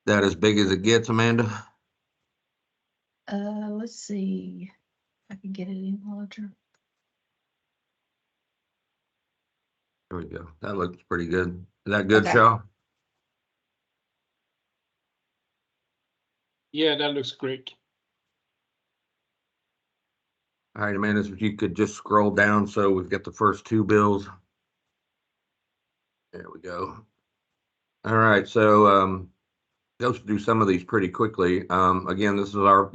that as big as it gets, Amanda? Let's see if I can get it any larger. There we go. That looks pretty good. Is that good, Okay. Shaw? Yeah, that looks great. All right, Amanda, if you could just scroll down so we've got the first two bills. There we go. All right, so go through some of these pretty quickly. Again, this is our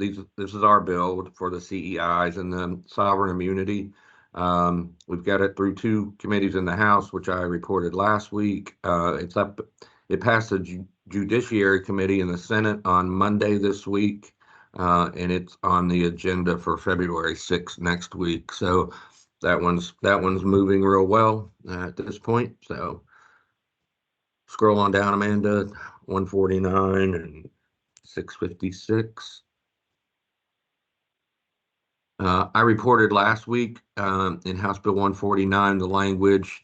bill for the CEIs and the sovereign immunity. We've got it through two committees in the House, which I reported last week. It passed the Judiciary Committee in the Senate on Monday this week, and it's on the agenda for February 6th next week. So that one's moving real well at this point. So scroll on down, Amanda, 149 and 656. I reported last week in House Bill 149, the language,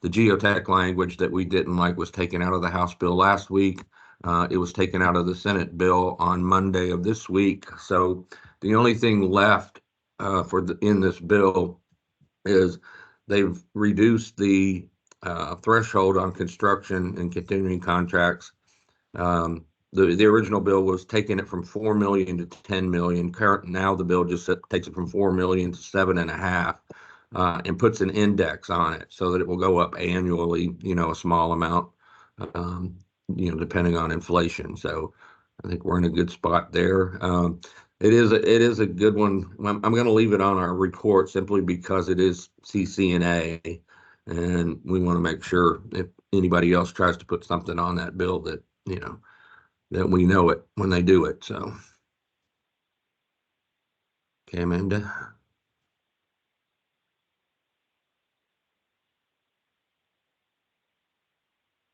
the geotech language that we didn't like was taken out of the House bill last week. It was taken out of the Senate bill on Monday of this week. So the only thing left in this bill is they've reduced the threshold on construction and continuing contracts. The original bill was taking it from 4 million to 10 million. Now the bill just takes it from 4 million to 7.5, and puts an index on it so that it will go up annually, a small amount, depending on inflation. So I think we're in a good spot there. It is a good one. I'm going to leave it on our report simply because it is CC&A, and we want to make sure if anybody else tries to put something on that bill that that we know it when they do it. So, okay, Amanda.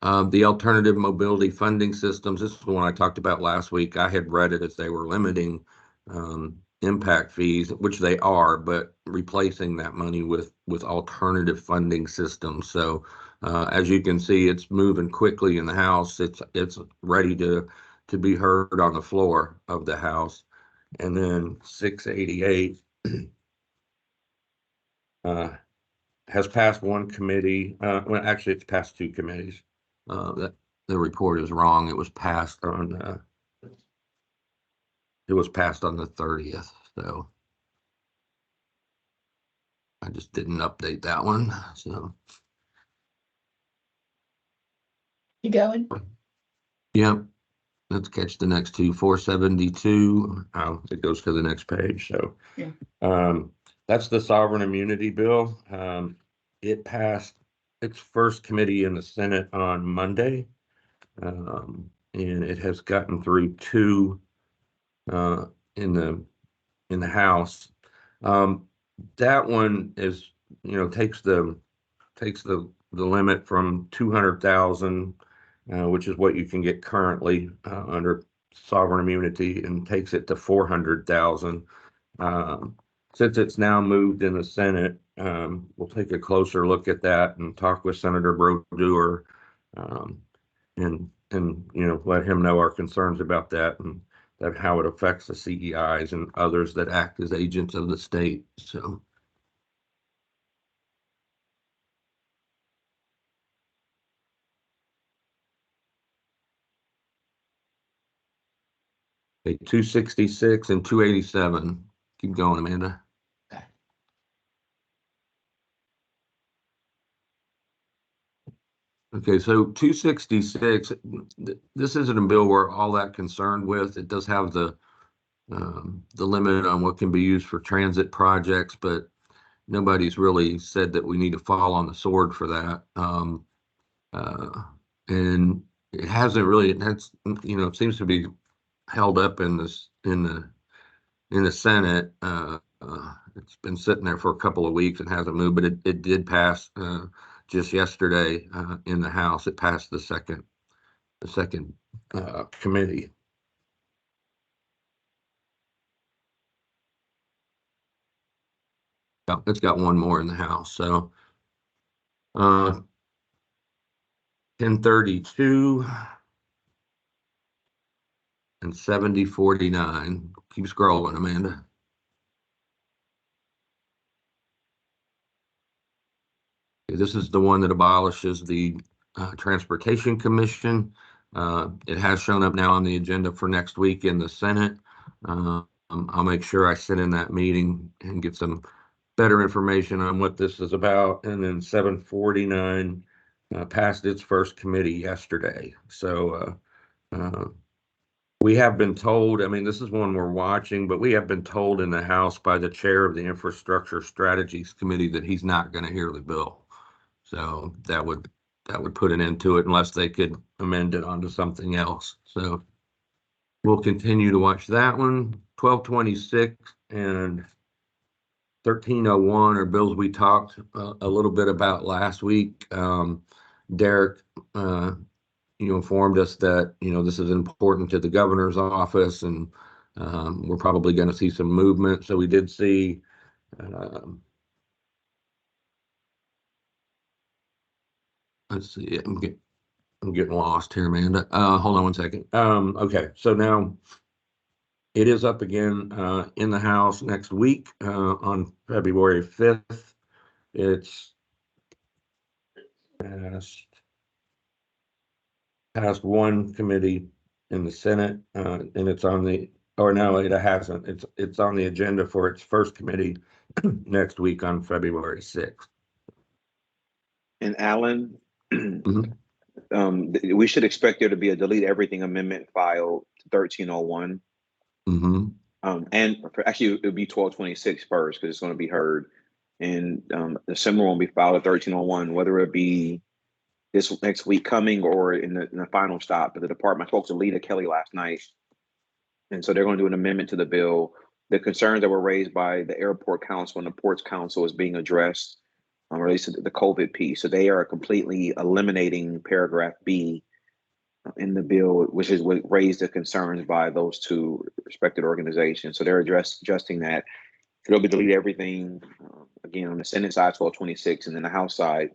The alternative mobility funding systems. This is the one I talked about last week. I had read it as they were limiting impact fees, which they are, but replacing that money with alternative funding systems. So as you can see, it's moving quickly in the House. It's ready to be heard on the floor of the House. And then 688 has passed one committee. Well, actually, it's passed two committees. That the report is wrong. It was passed on the 30th. So I just didn't update that one. So You going? Yep. Let's catch the next two. 472. It goes to the next page. So yeah. That's the sovereign immunity bill. It passed its first committee in the Senate on Monday, and it has gotten through two in the House. That one is, takes the limit from 200,000, which is what you can get currently under sovereign immunity, and takes it to 400,000. Since it's now moved in the Senate, we'll take a closer look at that and talk with Senator Brodeur, and let him know our concerns about that and that how it affects the CEIs and others that act as agents of the state. So. Okay, 266 and 287. Keep going, Amanda. Okay, so 266, this isn't a bill we're all that concerned with. It does have the limit on what can be used for transit projects, but nobody's really said that we need to fall on the sword for that. And it hasn't really, it seems to be held up in the Senate. It's been sitting there for a couple of weeks and hasn't moved, but it did pass just yesterday in the House. It passed the second committee. It's got one more in the House. So 1032. and 7049. Keep scrolling, Amanda. Okay, this is the one that abolishes the Transportation Commission. It has shown up now on the agenda for next week in the Senate. I'll make sure I sit in that meeting and get some better information on what this is about. And then 749 passed its first committee yesterday. So we have been told, I mean, this is one we're watching, but we have been told in the House by the chair of the Infrastructure Strategies Committee that he's not going to hear the bill. So that would put an end to it unless they could amend it onto something else. So we'll continue to watch that one. 1226 and 1301 are bills we talked a little bit about last week. Derek, informed us that, this is important to the governor's office, and we're probably going to see some movement. So we did see let's see, I'm getting lost here, Amanda. Hold on one second. Okay, so now it is up again in the House next week on February 5th. It's passed one committee in the Senate, and it's on the, or no, it hasn't. It's on the agenda for its first committee next week on February 6th. And Alan, Mhm. We should expect there to be a delete everything amendment filed to 1301. And actually, it would be 1226 first because it's going to be heard. And the similar one will be filed at 1301, whether it be this next week coming or in the final stop. But the department, I spoke to Lita Kelly last night. And so they're going to do an amendment to the bill. The concerns that were raised by the Airport Council and the Ports Council is being addressed, or at least the COVID piece. So they are completely eliminating paragraph B in the bill, which is what raised the concerns by those two respected organizations. So they're adjusting that. They'll be delete everything again on the Senate side, 1226, and then the House side.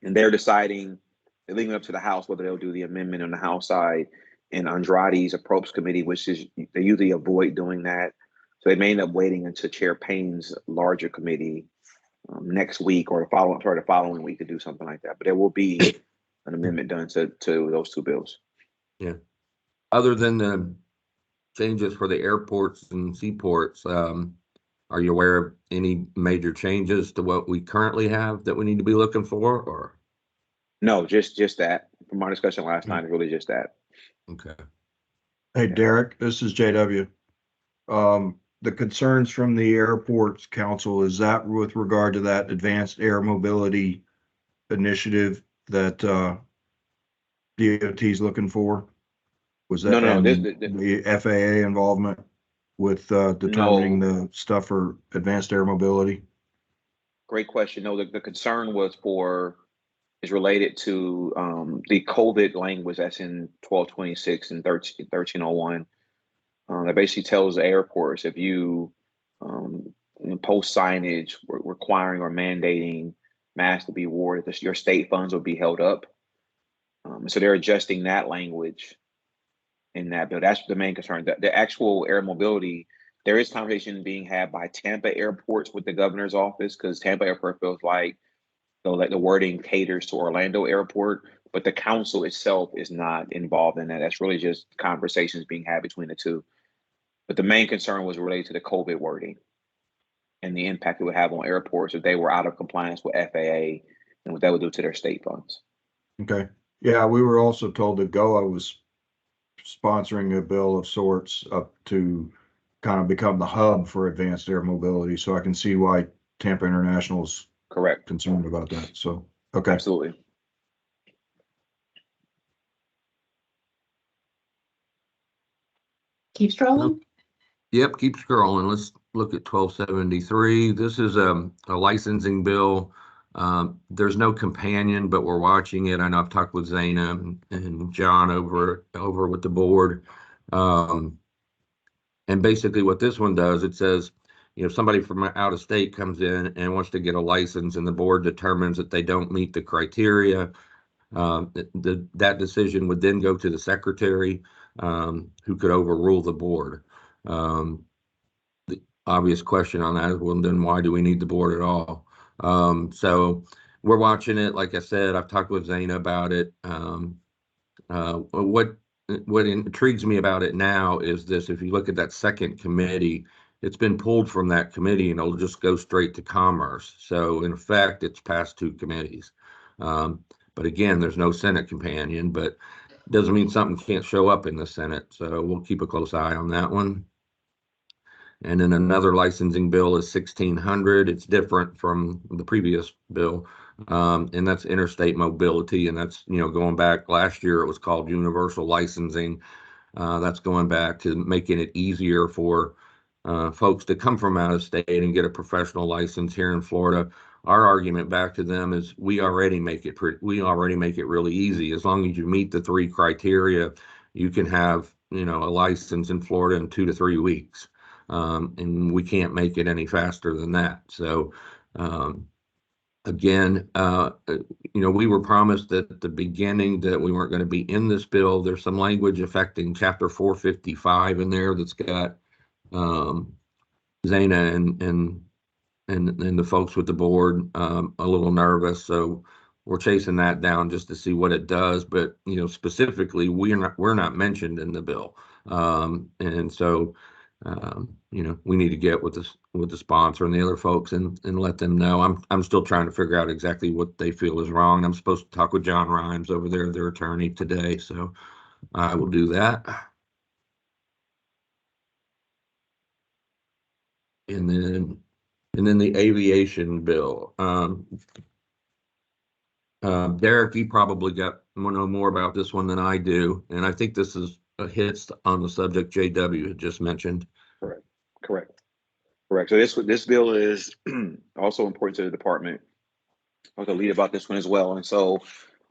And they're deciding, they're leaving it up to the House whether they'll do the amendment on the House side and Andrade's approach committee, which is they usually avoid doing that. So they may end up waiting until Chair Payne's larger committee next week or the following week to do something like that. But there will be an amendment done to those two bills. Yeah. Other than the changes for the airports and seaports, are you aware of any major changes to what we currently have that we need to be looking for, or? No, just that. From our discussion last night, it's really just that. Okay. Hey, Derek, this is JW. The concerns from the Airports Council, is that with regard to that advanced air mobility initiative that DOT is looking for? Was that No, the FAA involvement with determining the stuff for advanced air mobility? Great question. No, the concern is related to the COVID language that's in 1226 and 1301. That basically tells the airports if you post signage requiring or mandating masks to be worn, your state funds will be held up. So they're adjusting that language in that bill. That's the main concern. The actual air mobility, there is conversation being had by Tampa airports with the governor's office, because Tampa airport feels like the wording caters to Orlando airport, but the council itself is not involved in that. That's really just conversations being had between the two. But the main concern was related to the COVID wording and the impact it would have on airports if they were out of compliance with FAA and what that would do to their state funds. Okay. Yeah, we were also told that GOA was sponsoring a bill of sorts up to kind of become the hub for advanced air mobility. So I can see why Tampa International's correct concerned about that. So, okay. Absolutely. Keep scrolling. Yep, keep scrolling. Let's look at 1273. This is a licensing bill. There's no companion, but we're watching it. I know I've talked with Zaina and John over with the board. And basically what this one does, it says, somebody from out of state comes in and wants to get a license and the board determines that they don't meet the criteria. That decision would then go to the secretary. who could overrule the board. The obvious question on that is, well, then why do we need the board at all? So we're watching it. Like I said, I've talked with Zana about it. What intrigues me about it now is this: if you look at that second committee, it's been pulled from that committee and it'll just go straight to commerce. So in effect, it's past two committees. But again, there's no Senate companion, but doesn't mean something can't show up in the Senate. So we'll keep a close eye on that one. And then another licensing bill is 1600. It's different from the previous bill. And that's interstate mobility. And that's, going back last year, it was called universal licensing. That's going back to making it easier for folks to come from out of state and get a professional license here in Florida. Our argument back to them is we already make it really easy. As long as you meet the three criteria, you can have, a license in Florida in 2 to 3 weeks. And we can't make it any faster than that. So, again, we were promised at the beginning that we weren't going to be in this bill. There's some language affecting Chapter 455 in there that's got Zana and the folks with the board a little nervous. So we're chasing that down just to see what it does. But specifically, we're not mentioned in the bill, and so. We need to get with the sponsor and the other folks and let them know. I'm still trying to figure out exactly what they feel is wrong. I'm supposed to talk with John Rhimes over there, their attorney, today, so I will do that. And then the aviation bill. Derek, you probably know more about this one than I do, and I think this is hits on the subject JW had just mentioned. Correct. So this bill is also important to the department. I was the lead about this one as well. And so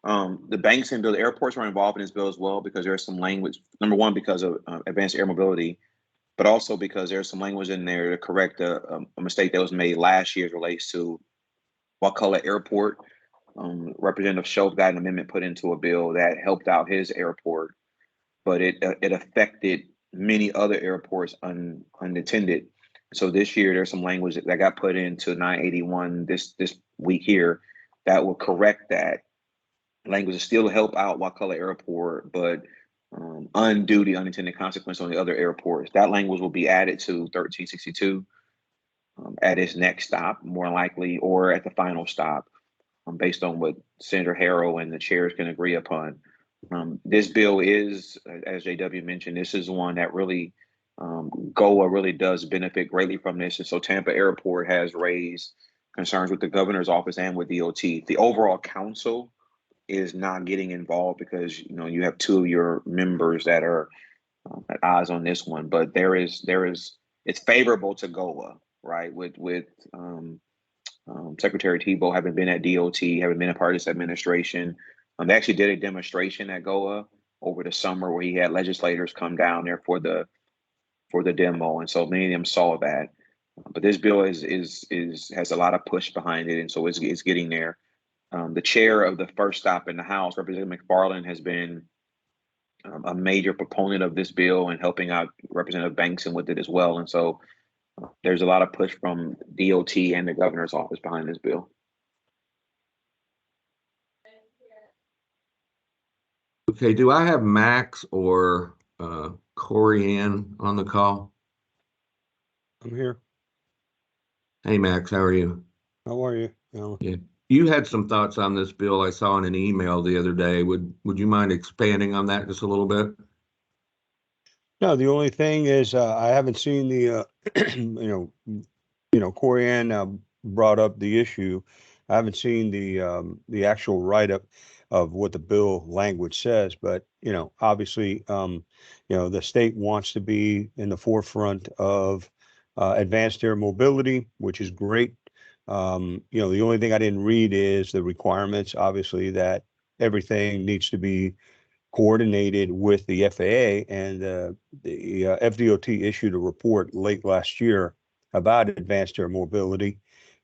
the banks and the airports are involved in this bill as well, because there's some language, number one, because of advanced air mobility, but also because there's some language in there to correct a mistake that was made last year as relates to Wakulla Airport. Representative Shelf got an amendment put into a bill that helped out his airport, but it affected many other airports unattended. So this year, there's some language that got put into 981 this week here that will correct that language. To still help out Wakulla Airport, but undo the unintended consequence on the other airports. That language will be added to 1362 at its next stop, more likely, or at the final stop, based on what Senator Harrell and the chairs can agree upon. This bill is, as JW mentioned, this is one that really, GOA really does benefit greatly from this. And so Tampa Airport has raised concerns with the governor's office and with DOT. The overall council is not getting involved because, you have two of your members that are at odds on this one, but it's favorable to GOA, right? With Secretary Tebow having been at DOT, having been a part of this administration. They actually did a demonstration at GOA over the summer where he had legislators come down there for the demo, and so many of them saw that. But this bill has a lot of push behind it, and so it's getting there. The chair of the first stop in the House, Representative McFarland, has been a major proponent of this bill and helping out Representative Bankson with it as well. And so there's a lot of push from DOT and the governor's office behind this bill. Okay, do I have Max or Corey Ann on the call? I'm here. Hey, Max, how are you? How are you? Alan? Yeah. You had some thoughts on this bill I saw in an email the other day. Would you mind expanding on that just a little bit? No, the only thing is I haven't seen the, Corey Ann brought up the issue. I haven't seen the actual write-up of what the bill language says, but, obviously, the state wants to be in the forefront of advanced air mobility, which is great. The only thing I didn't read is the requirements, obviously, that everything needs to be coordinated with the FAA, and the FDOT issued a report late last year about advanced air mobility.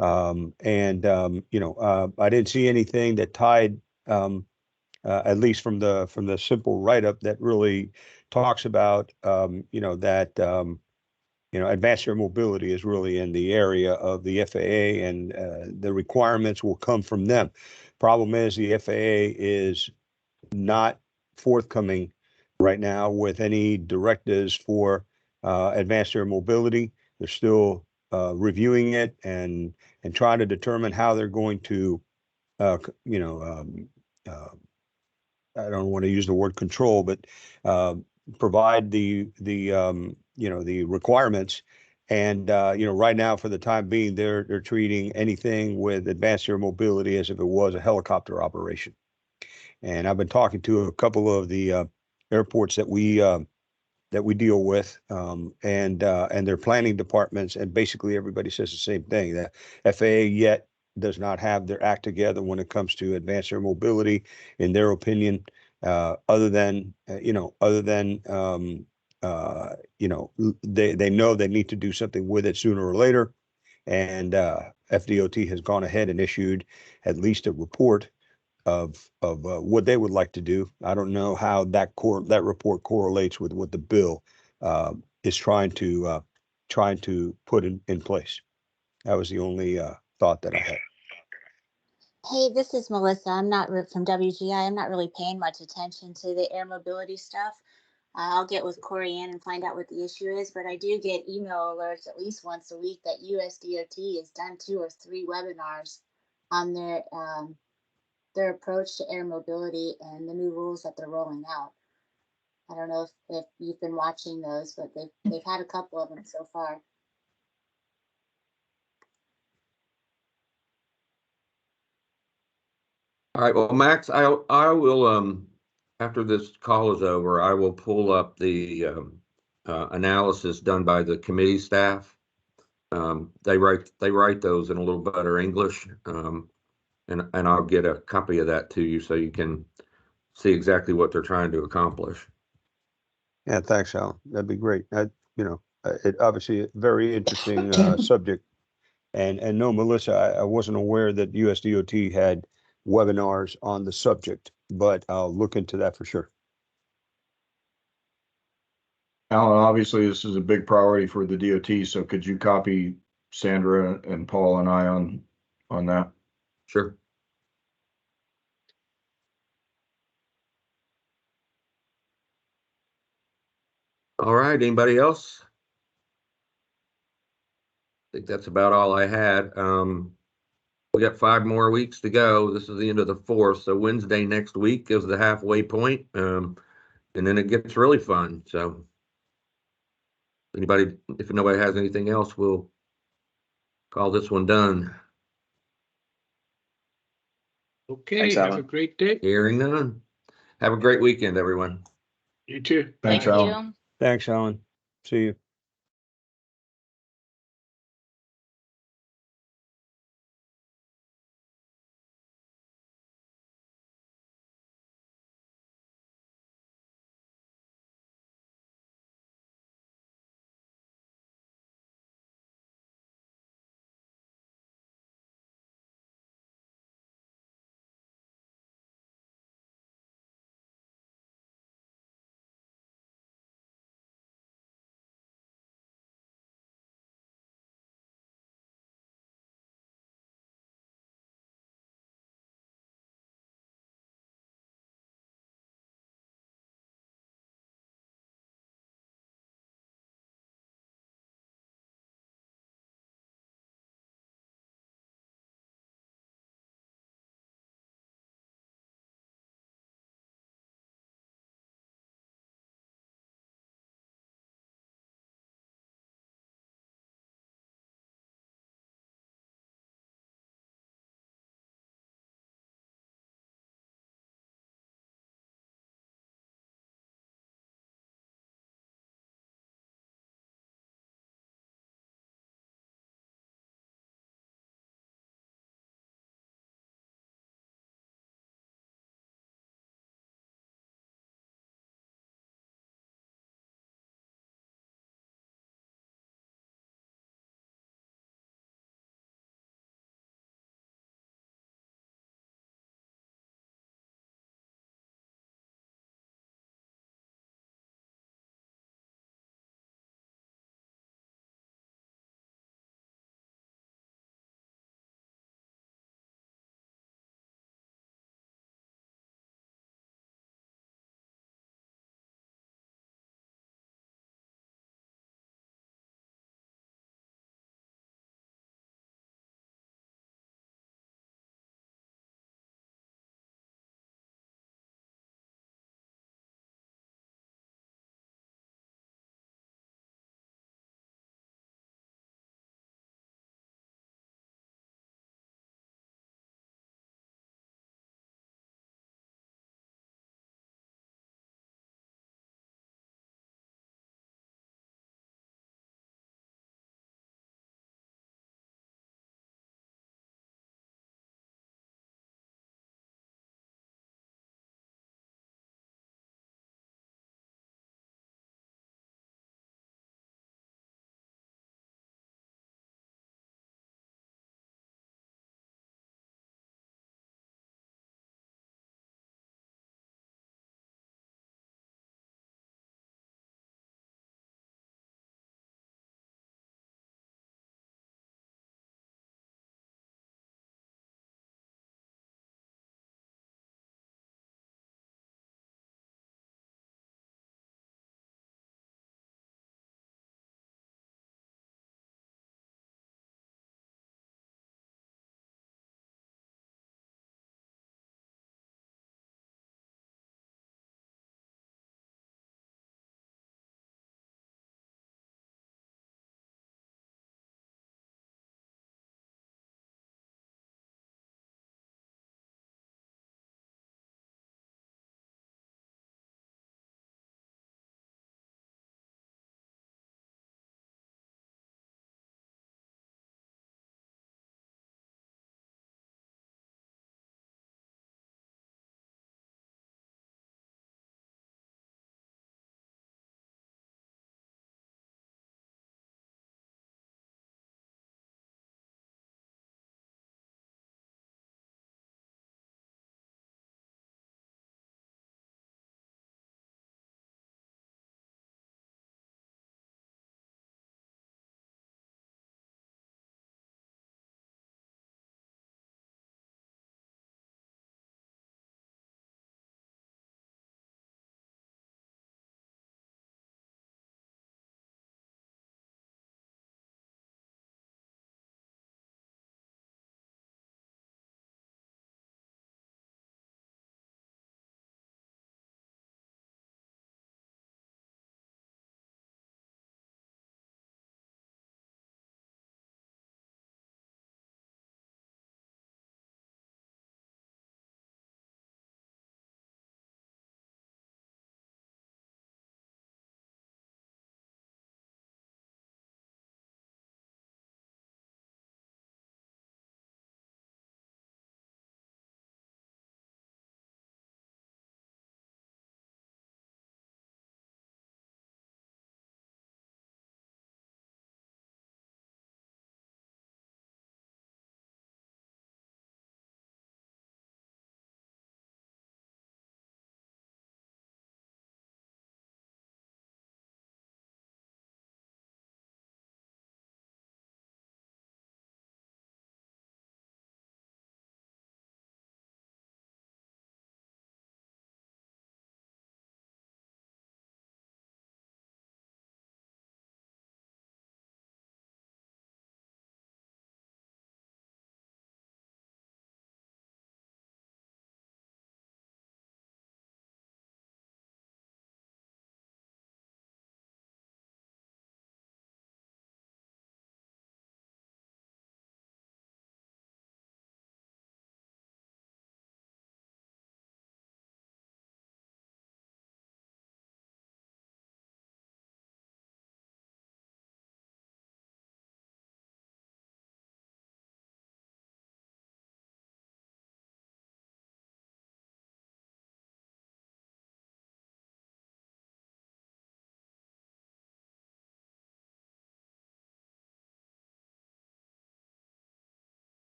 I didn't see anything that tied, at least from the simple write-up, that really talks about, you know, that, you know, advanced air mobility is really in the area of the FAA, and the requirements will come from them. Problem is the FAA is not forthcoming right now with any directives for advanced air mobility. They're still reviewing it and trying to determine how they're going to, you know, I don't want to use the word control, but provide the you know, the requirements. And you know, right now, for the time being, they're treating anything with advanced air mobility as if it was a helicopter operation. And I've been talking to a couple of the airports that we deal with, and their planning departments, and basically everybody says the same thing, that FAA yet does not have their act together when it comes to advanced air mobility, in their opinion, other than you know, you know, they know they need to do something with it sooner or later. And FDOT has gone ahead and issued at least a report of what they would like to do. I don't know how that report correlates with what the bill is trying to put in place. That was the only thought that I had. Hey, this is Melissa. I'm not from WGI. I'm not really paying much attention to the air mobility stuff. I'll get with Corey Ann and find out what the issue is, but I do get email alerts at least once a week that USDOT has done 2 or 3 webinars on their approach to air mobility and the new rules that they're rolling out. I don't know if you've been watching those, but they've had a couple of them so far. All right, well, Max, I will, after this call is over, I will pull up the analysis done by the committee staff. They write those in a little better English, and I'll get a copy of that to you so you can see exactly what they're trying to accomplish. Yeah, thanks, Alan. That'd be great. You know, it obviously a very interesting subject. And no, Melissa, I wasn't aware that USDOT had webinars on the subject, but I'll look into that for sure. Alan, obviously this is a big priority for the DOT, so could you copy Sandra and Paul and I on that? Sure. All right, anybody else? I think that's about all I had. We got 5 more weeks to go. This is the end of the 4th, so Wednesday next week is the halfway point, and then it gets really fun. So anybody, if nobody has anything else, we'll call this one done. Okay, Thanks, have Alan. a great day. Hearing none. Have a great weekend, everyone. You too. Thanks, Thank Alan. you. Thanks, Alan. See you.